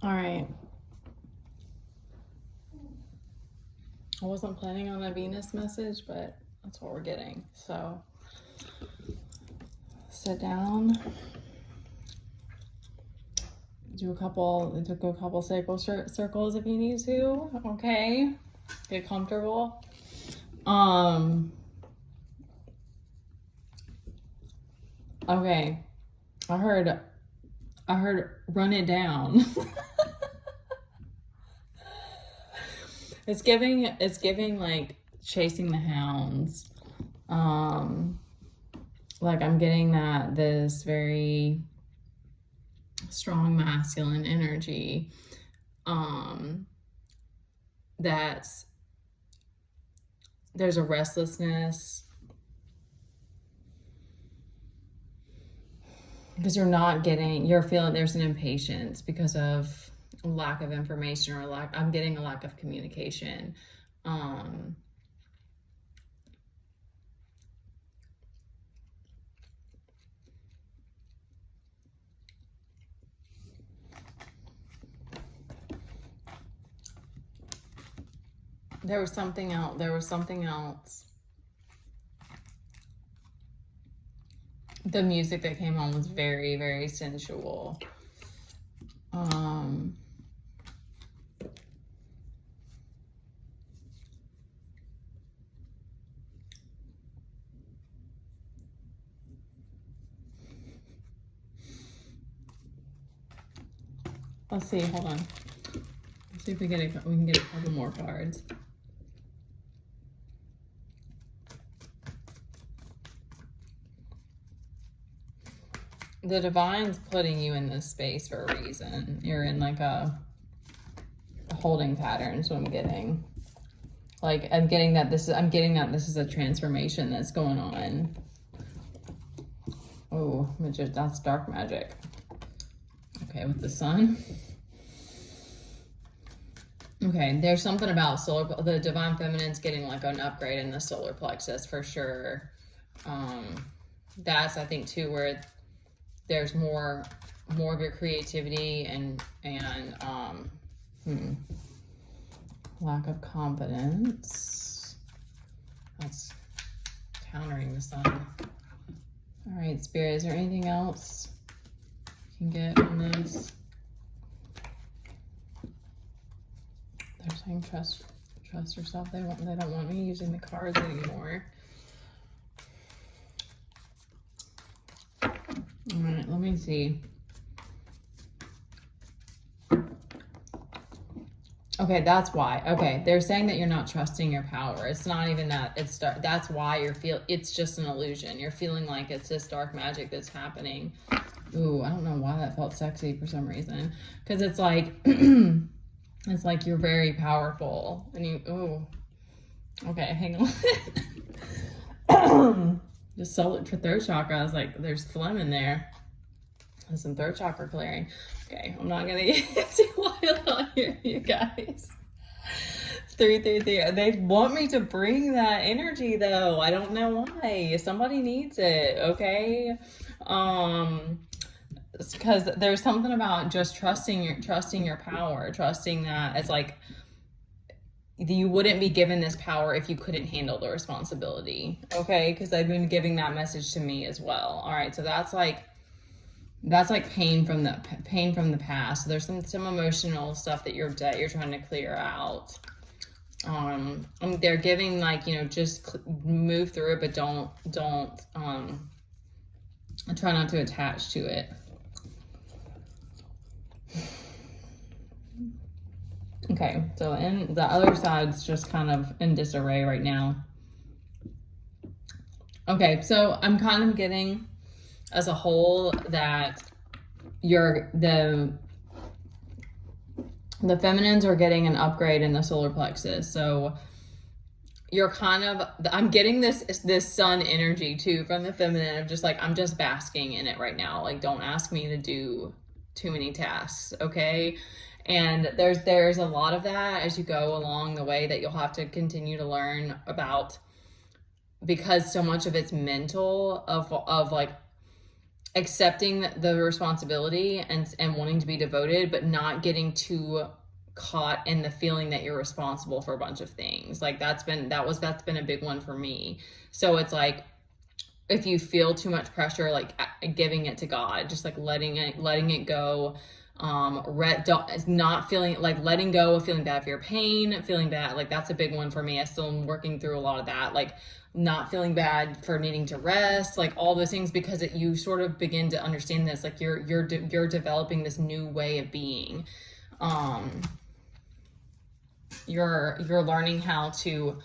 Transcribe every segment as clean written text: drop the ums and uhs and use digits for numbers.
All right. I wasn't planning on a Venus message, but that's what we're getting. So sit down, do a couple circles if you need to. Okay, get comfortable. Okay, I heard run it down. It's giving like chasing the hounds. Like I'm getting that this very strong masculine energy. That's there's a restlessness because you're feeling there's an impatience because of lack of information or I'm getting a lack of communication. There was something else. The music that came on was very, very sensual. Let's see, hold on. Let's see if we can get a couple more cards. The divine's putting you in this space for a reason. You're in like a holding pattern, so I'm getting. Like I'm getting that this is a transformation that's going on. Oh, that's dark magic. Okay, with the sun. Okay, there's something about the divine feminine's getting like an upgrade in the solar plexus for sure. That's I think too where there's more of your creativity and lack of confidence. That's countering the sun. All right, Spirit, is there anything else you can get on this? They're saying trust yourself. They don't want me using the cards anymore. All right, let me see. Okay, that's why. Okay, they're saying that you're not trusting your power. It's not even that. That's why it's just an illusion. You're feeling like it's this dark magic that's happening. Ooh, I don't know why that felt sexy for some reason. Because it's like it's like you're very powerful and okay, hang on. Just solar for third chakra. I was like, there's phlegm in there. There's some third chakra clearing. Okay, I'm not gonna get too wild on here, you guys. 333. They want me to bring that energy though. I don't know why. Somebody needs it, okay? Because there's something about just trusting your power, trusting that it's like you wouldn't be given this power if you couldn't handle the responsibility, okay? Because they've been giving that message to me as well. All right, so that's like pain from the past. So there's some emotional stuff that you're trying to clear out. They're giving like, just move through it, but don't try not to attach to it. Okay, so in the other side's just kind of in disarray right now. Okay, so I'm kind of getting as a whole that the feminines are getting an upgrade in the solar plexus. So you're I'm getting this sun energy too from the feminine of just like, I'm just basking in it right now. Like, don't ask me to do too many tasks, okay? And there's a lot of that as you go along the way that you'll have to continue to learn about, because so much of it's mental of like accepting the responsibility and wanting to be devoted, but not getting too caught in the feeling that you're responsible for a bunch of things. Like that's been a big one for me. So it's like, if you feel too much pressure, like giving it to God, just like letting it go. Not feeling like letting go of feeling bad for your pain, feeling bad. Like that's a big one for me. I still am working through a lot of that. Like not feeling bad for needing to rest, like all those things, because you sort of begin to understand this, like you're developing this new way of being. You're learning how to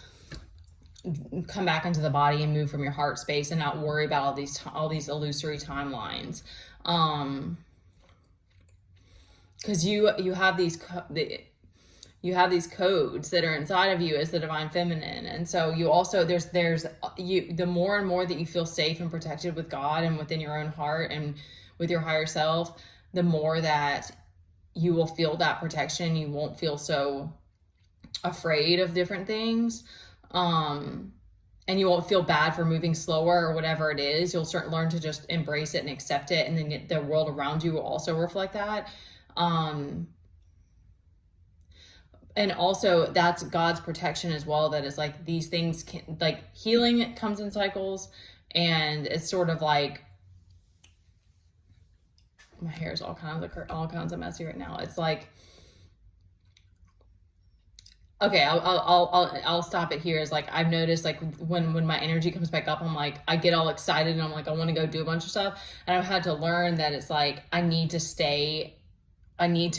come back into the body and move from your heart space and not worry about all these illusory timelines. Because you have these codes that are inside of you as the divine feminine, and so you also the more and more that you feel safe and protected with God and within your own heart and with your higher self, the more that you will feel that protection. You won't feel so afraid of different things, and you won't feel bad for moving slower or whatever it is. You'll learn to just embrace it and accept it, and then the world around you will also reflect that. And also that's God's protection as well. That is like, these things can, like healing comes in cycles, and it's sort of like, my hair is all kinds of messy right now. It's like, okay, I'll stop it here. Is like, I've noticed like when my energy comes back up, I'm like, I get all excited and I'm like, I want to go do a bunch of stuff. And I've had to learn that it's like, I need to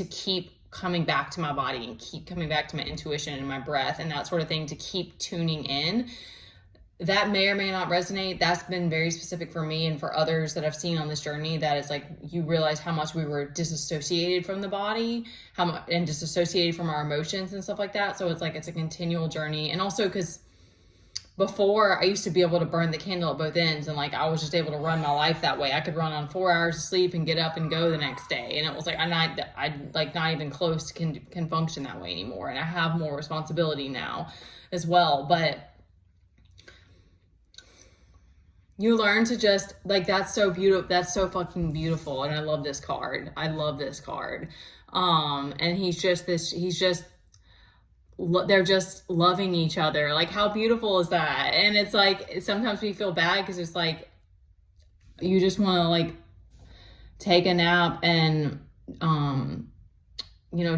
keep coming back to my body and keep coming back to my intuition and my breath and that sort of thing, to keep tuning in. That may or may not resonate. That's been very specific for me and for others that I've seen on this journey, that it's like, you realize how much we were disassociated from the body, and disassociated from our emotions and stuff like that. So it's like, it's a continual journey. And also because before, I used to be able to burn the candle at both ends, and like I was just able to run my life that way. I could run on 4 hours of sleep and get up and go the next day, and it was like, I like not even close can function that way anymore. And I have more responsibility now as well, but you learn to just like, that's so beautiful. That's so fucking beautiful. And I love this card. And they're just loving each other. Like, how beautiful is that? And it's like, sometimes we feel bad because it's like, you just want to like take a nap and,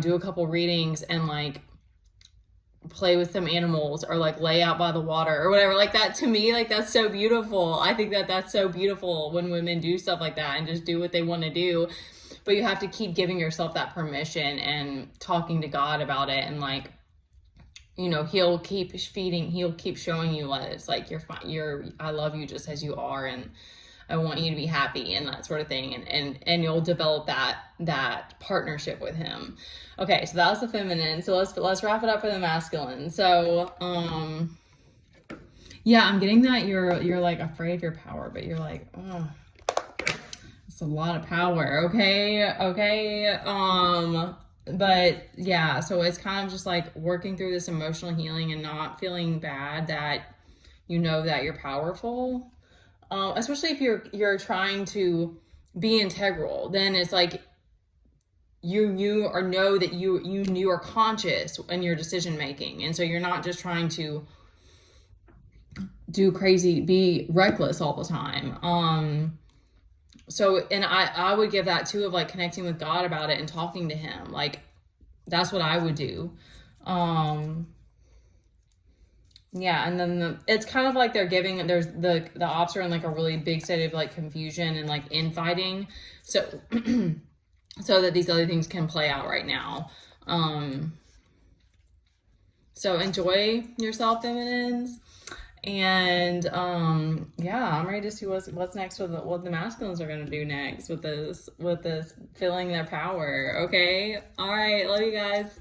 do a couple readings and like play with some animals, or like lay out by the water or whatever. Like that, to me, like that's so beautiful. I think that's so beautiful when women do stuff like that and just do what they want to do. But you have to keep giving yourself that permission and talking to God about it, and like, he'll keep showing you what it's like, you're fine, I love you just as you are, and I want you to be happy, and that sort of thing. And you'll develop that partnership with him. Okay, so that was the feminine. So let's wrap it up for the masculine. So, yeah, I'm getting that you're like afraid of your power, but you're like, oh, it's a lot of power. Okay. But yeah, so it's kind of just like working through this emotional healing and not feeling bad that that you're powerful. Especially if you're trying to be integral, then it's like you know that you are conscious in your decision making, and so you're not just trying to be reckless all the time. So, and I would give that too, of like connecting with God about it and talking to him. Like, that's what I would do. Yeah, and then it's kind of like there's the ops are in like a really big state of like confusion and like infighting, so so that these other things can play out right now. So enjoy yourself, feminines, and yeah, I'm ready to see what's next with what the masculines are going to do next with this feeling their power. Okay, all right, love you guys.